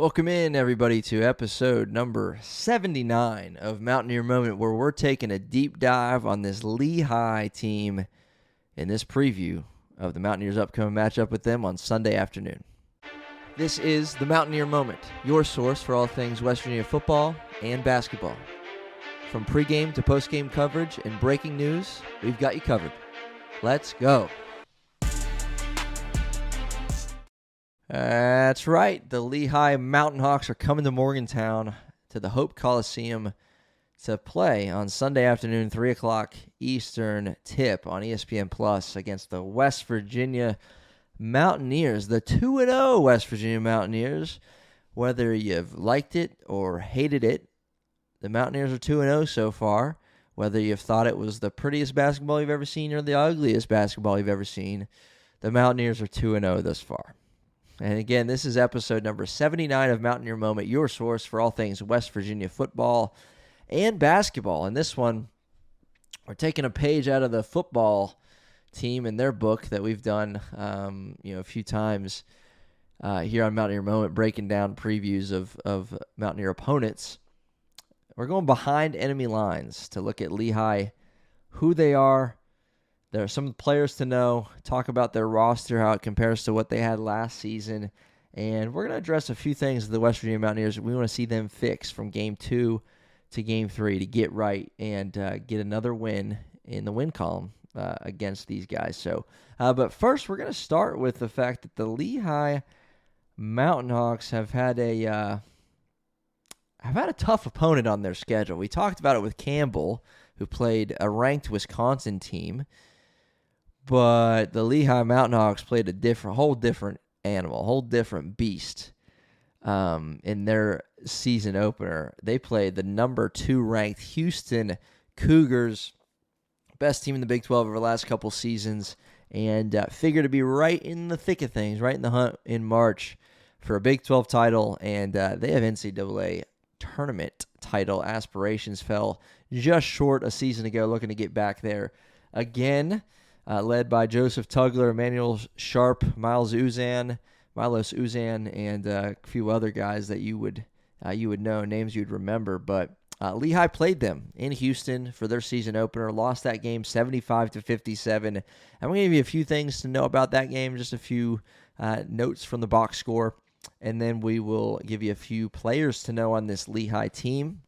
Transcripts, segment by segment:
Welcome in, everybody, to episode number 79 of Mountaineer Moment, where we're taking a deep dive on this Lehigh team in this preview of the Mountaineers' upcoming matchup with them on Sunday afternoon. This is the Mountaineer Moment, your source for all things West Virginia football and basketball. From pregame to postgame coverage and breaking news, we've got you covered. Let's go. That's right. The Lehigh Mountain Hawks are coming to Morgantown to the Hope Coliseum to play on Sunday afternoon, 3 o'clock Eastern tip on ESPN Plus against the West Virginia Mountaineers, the 2-0 West Virginia Mountaineers. Whether you've liked it or hated it, the Mountaineers are 2-0 so far. Whether you've thought it was the prettiest basketball you've ever seen or the ugliest basketball you've ever seen, the Mountaineers are 2-0 thus far. And again, this is episode number 79 of Mountaineer Moment, your source for all things West Virginia football and basketball. And this one, we're taking a page out of the football team in their book that we've done a few times here on Mountaineer Moment, breaking down previews of Mountaineer opponents. We're going behind enemy lines to look at Lehigh, who they are. There are some players to know, talk about their roster, how it compares to what they had last season, and we're going to address a few things of the West Virginia Mountaineers we want to see them fix from Game 2 to Game 3 to get right and get another win in the win column against these guys. But first, we're going to start with the fact that the Lehigh Mountain Hawks have had a tough opponent on their schedule. We talked about it with Campbell, who played a ranked Wisconsin team. But the Lehigh Mountain Hawks played a whole different animal, whole different beast in their season opener. They played the number 2 ranked Houston Cougars, best team in the Big 12 over the last couple seasons, and figure to be right in the thick of things, right in the hunt in March for a Big 12 title. And they have NCAA tournament title aspirations. Fell just short a season ago, looking to get back there again. Led by Joseph Tugler, Emmanuel Sharp, Milos Uzan, and a few other guys that you would know, names you'd remember. But Lehigh played them in Houston for their season opener, lost that game 75-57. And I'm going to give you a few things to know about that game, just a few notes from the box score, and then we will give you a few players to know on this Lehigh team.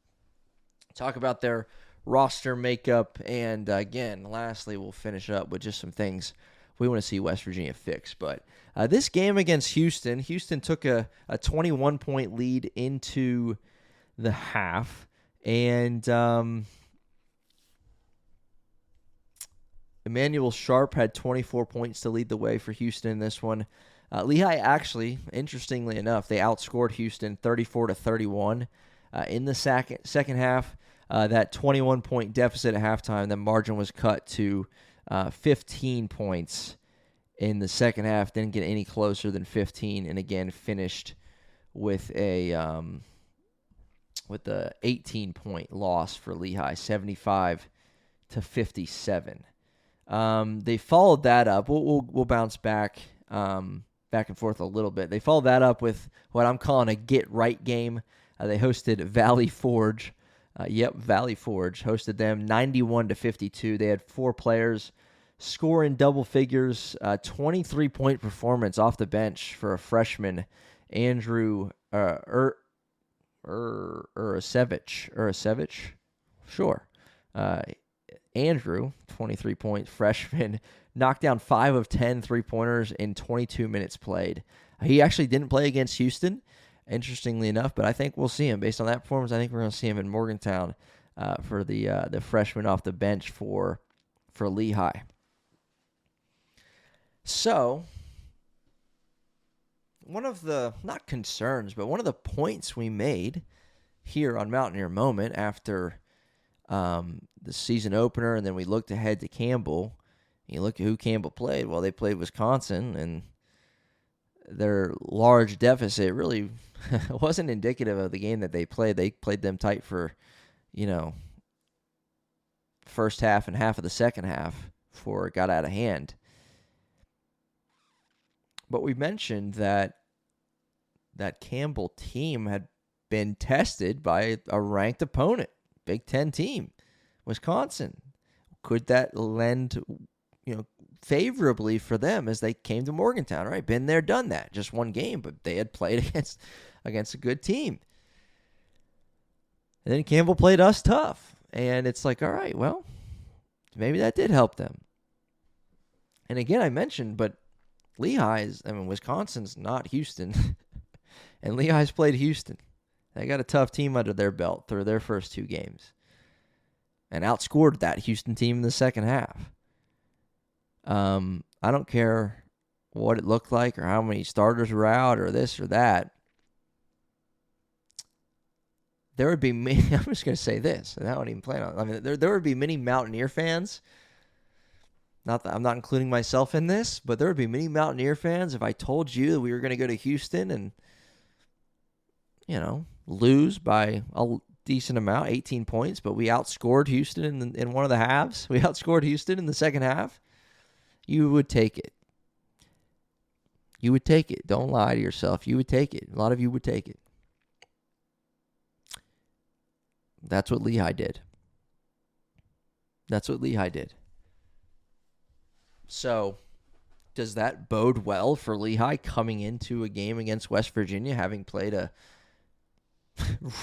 Talk about their roster makeup, and again, lastly, we'll finish up with just some things we want to see West Virginia fix. But this game against Houston took a 21-point lead into the half, and Emmanuel Sharp had 24 points to lead the way for Houston in this one. Lehigh actually, interestingly enough, they outscored Houston 34-31 in the second half. That 21-point deficit at halftime, the margin was cut to 15 points in the second half. Didn't get any closer than 15, and again finished with a 18-point loss for Lehigh, 75-57. They followed that up. We'll bounce back and forth a little bit. They followed that up with what I'm calling a get-right game. They hosted Valley Forge. Valley Forge hosted them 91-52. They had 4 players score in double figures, 23-point performance off the bench for a freshman, Andrew Urasevich. Sure. Andrew, 23-point freshman, knocked down 5 of 10 three-pointers in 22 minutes played. He actually didn't play against Houston, interestingly enough, but I think we'll see him. Based on that performance, I think we're going to see him in Morgantown for the freshman off the bench for Lehigh. So, one of the, not concerns, but one of the points we made here on Mountaineer Moment after the season opener, and then we looked ahead to Campbell. You look at who Campbell played. Well, they played Wisconsin, and their large deficit really wasn't indicative of the game that they played. They played them tight for, first half and half of the second half before it got out of hand. But we mentioned that that Campbell team had been tested by a ranked opponent, Big Ten team, Wisconsin. Could that lend, favorably for them as they came to Morgantown, right? Been there, done that. Just one game, but they had played against a good team. And then Campbell played us tough. And it's like, all right, well, maybe that did help them. And again, I mentioned, but Wisconsin's not Houston. And Lehigh's played Houston. They got a tough team under their belt through their first two games. And outscored that Houston team in the second half. I don't care what it looked like or how many starters were out or this or that. There would be many, I'm just going to say this, and I don't even plan on it. I mean, there would be many Mountaineer fans. Not that I'm not including myself in this, but there would be many Mountaineer fans if I told you that we were going to go to Houston and, lose by a decent amount, 18 points, but we outscored Houston in one of the halves. We outscored Houston in the second half. You would take it. You would take it. Don't lie to yourself. You would take it. A lot of you would take it. That's what Lehigh did. So, does that bode well for Lehigh coming into a game against West Virginia, having played a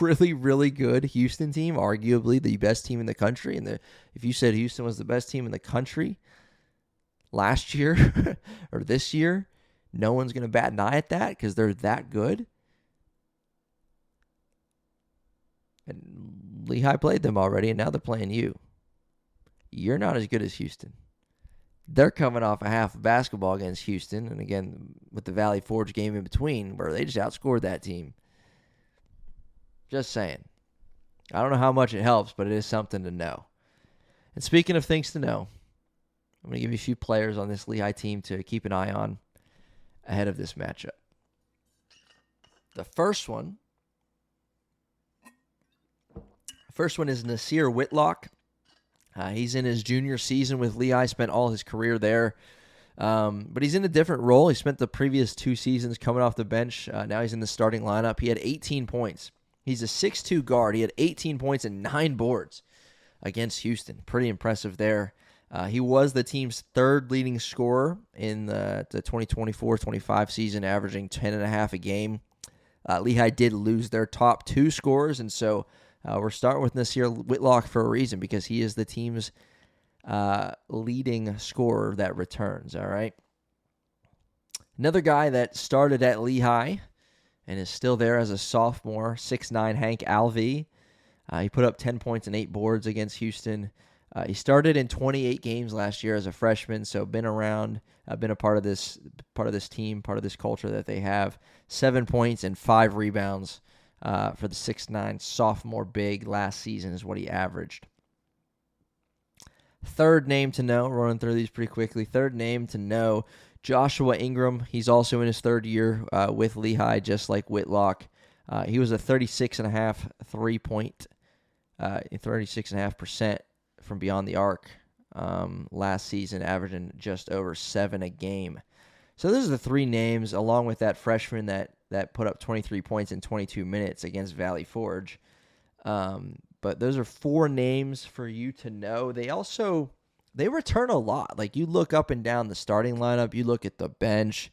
really, really good Houston team, arguably the best team in the country? And if you said Houston was the best team in the country last year or this year, no one's going to bat an eye at that because they're that good. And Lehigh played them already, and now they're playing you. You're not as good as Houston. They're coming off a half of basketball against Houston, and again, with the Valley Forge game in between, where they just outscored that team. Just saying. I don't know how much it helps, but it is something to know. And speaking of things to know, I'm going to give you a few players on this Lehigh team to keep an eye on ahead of this matchup. The first one is Nasir Whitlock. He's in his junior season with Lehigh, spent all his career there. But he's in a different role. He spent the previous 2 seasons coming off the bench. Now he's in the starting lineup. He had 18 points. He's a 6'2 guard. He had 18 points and 9 boards against Houston. Pretty impressive there. He was the team's third leading scorer in the 2024-25 season, averaging 10.5 a game. Lehigh did lose their top 2 scorers, and so we're starting with Nasir Whitlock for a reason, because he is the team's leading scorer that returns, all right? Another guy that started at Lehigh and is still there as a sophomore, 6'9", Hank Alvey. He put up 10 points and 8 boards against Houston. He started in 28 games last year as a freshman, so been around, been a part of this team, part of this culture that they have. 7 points and 5 rebounds for the 6'9" sophomore big last season is what he averaged. Third name to know, running through these pretty quickly. Third name to know, Joshua Ingram. He's also in his third year with Lehigh, just like Whitlock. He was a 36.5 3-point, 36.5% from beyond the arc last season, averaging just over 7 a game. So those are the 3 names, along with that freshman that put up 23 points in 22 minutes against Valley Forge. But those are 4 names for you to know. They return a lot. Like, you look up and down the starting lineup, you look at the bench.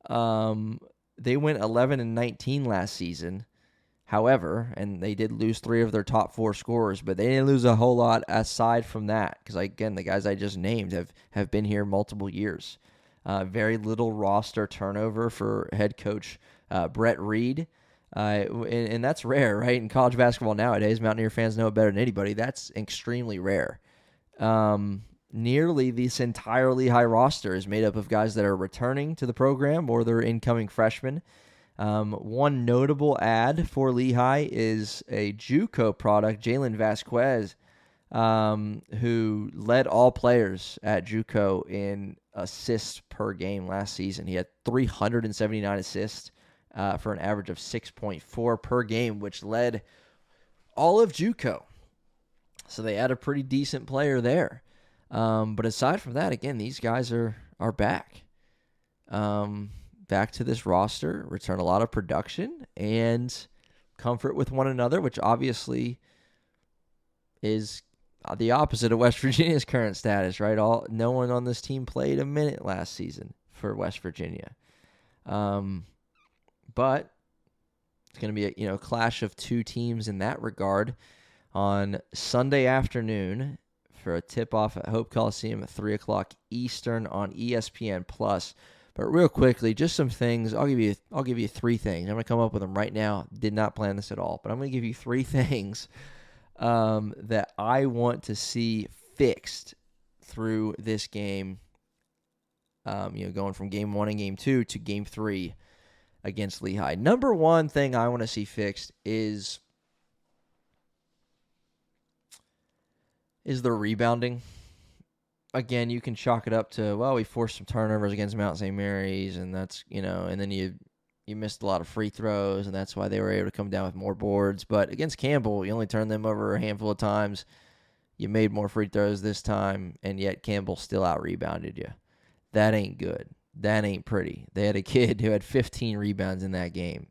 They went 11-19 last season. However, and they did lose 3 of their top 4 scorers, but they didn't lose a whole lot aside from that. Because, again, the guys I just named have been here multiple years. Very little roster turnover for head coach Brett Reed. And that's rare, right? In college basketball nowadays, Mountaineer fans know it better than anybody. That's extremely rare. Nearly this entire Lehigh roster is made up of guys that are returning to the program or they're incoming freshmen. One notable add for Lehigh is a JUCO product, Jalen Vasquez, who led all players at JUCO in assists per game last season. He had 379 assists for an average of 6.4 per game, which led all of JUCO. So they had a pretty decent player there. But aside from that, again, these guys are back. back to this roster, return a lot of production and comfort with one another, which obviously is the opposite of West Virginia's current status, right? No one on this team played a minute last season for West Virginia. But it's going to be a clash of two teams in that regard on Sunday afternoon for a tip-off at Hope Coliseum at 3 o'clock Eastern on ESPN+. But real quickly, just some things. I'll give you three things. I'm going to come up with them right now. Did not plan this at all, but I'm going to give you three things that I want to see fixed through this game. Going from game 1 and game 2 to game 3 against Lehigh. Number one thing I want to see fixed is the rebounding. Again, you can chalk it up to, well, we forced some turnovers against Mount St. Mary's, and that's, and then you missed a lot of free throws, and that's why they were able to come down with more boards. But against Campbell, you only turned them over a handful of times. You made more free throws this time, and yet Campbell still out-rebounded you. That ain't good. That ain't pretty. They had a kid who had 15 rebounds in that game.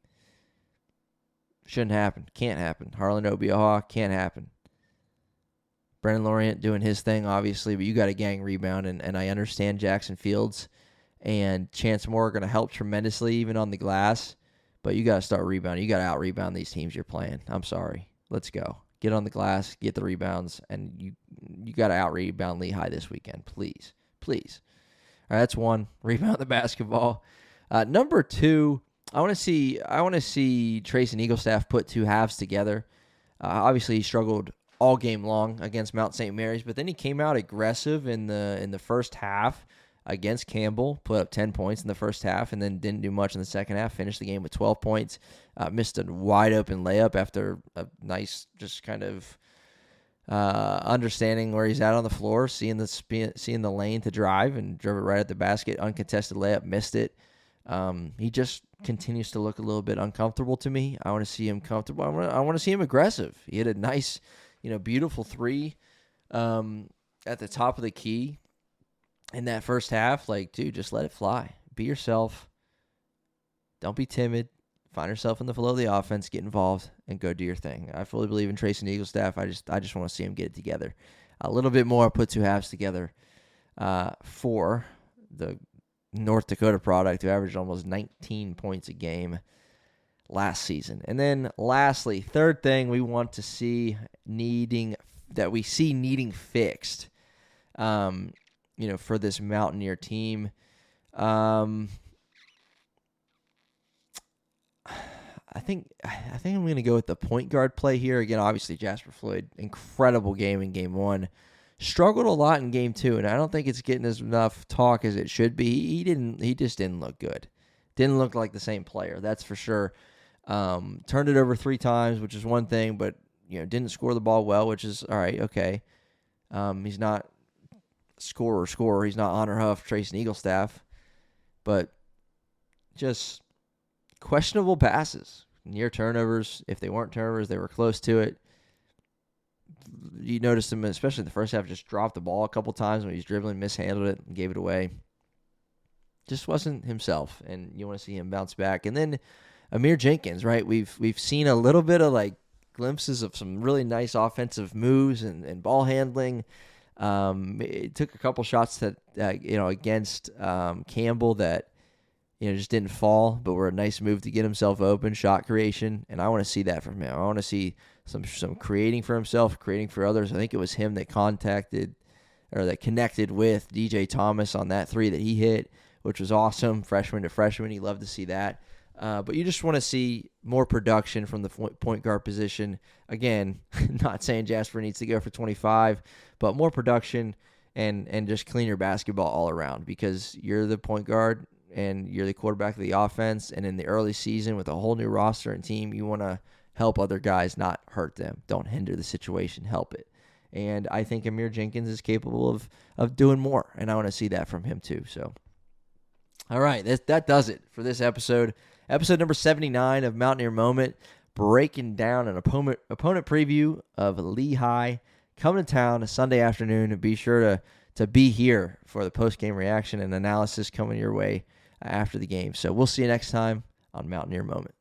Shouldn't happen. Can't happen. Harlan Obioha, can't happen. Brenen Lorient doing his thing, obviously, but you got a gang rebound, and I understand Jackson Fields and Chance Moore are going to help tremendously even on the glass, but you got to start rebounding. You got to out-rebound these teams you're playing. I'm sorry. Let's go. Get on the glass, get the rebounds, and you got to out-rebound Lehigh this weekend, please. Please. All right, that's one. Rebound the basketball. Number two, I want to see Trayson Eaglestaff put two halves together. Obviously, he struggled all game long against Mount St. Mary's, but then he came out aggressive in the first half against Campbell, put up 10 points in the first half, and then didn't do much in the second half, finished the game with 12 points, missed a wide-open layup after a nice just kind of understanding where he's at on the floor, seeing the lane to drive, and drove it right at the basket, uncontested layup, missed it. He just continues to look a little bit uncomfortable to me. I want to see him comfortable. I want to see him aggressive. He had a nice, beautiful three at the top of the key in that first half. Like, dude, just let it fly. Be yourself. Don't be timid. Find yourself in the flow of the offense, get involved, and go do your thing. I fully believe in Trayson Eaglestaff. I just want to see him get it together. A little bit more, put two halves together for the North Dakota product who averaged almost 19 points a game last season. And then lastly, third thing we want to see needing fixed, for this Mountaineer team. I think I'm going to go with the point guard play here. Again, obviously Jasper Floyd, incredible game in game 1. Struggled a lot in game 2, and I don't think it's getting as enough talk as it should be. He just didn't look good. Didn't look like the same player, that's for sure. Turned it over 3 times, which is one thing, but didn't score the ball well, which is all right, okay. He's not scorer. He's not Honor Huff, Trayson Eaglestaff, but just questionable passes, near turnovers. If they weren't turnovers, they were close to it. You noticed him, especially in the first half, just dropped the ball a couple times when he was dribbling, mishandled it, and gave it away. Just wasn't himself, and you want to see him bounce back. And then Amir Jenkins, right? We've seen a little bit of like glimpses of some really nice offensive moves and ball handling. It took a couple shots that against Campbell that just didn't fall, but were a nice move to get himself open, shot creation, and I want to see that from him. I want to see some creating for himself, creating for others. I think it was him that connected with DJ Thomas on that 3 that he hit, which was awesome, freshman to freshman. You love to see that. But you just want to see more production from the point guard position. Again, not saying Jasper needs to go for 25, but more production and just clean your basketball all around, because you're the point guard and you're the quarterback of the offense. And in the early season with a whole new roster and team, you want to help other guys, not hurt them. Don't hinder the situation, help it. And I think Amir Jenkins is capable of doing more, and I want to see that from him too. So, all right, that does it for this episode. Episode number 79 of Mountaineer Moment, breaking down an opponent preview of Lehigh coming to town a Sunday afternoon. And be sure to be here for the post-game reaction and analysis coming your way after the game. So we'll see you next time on Mountaineer Moment.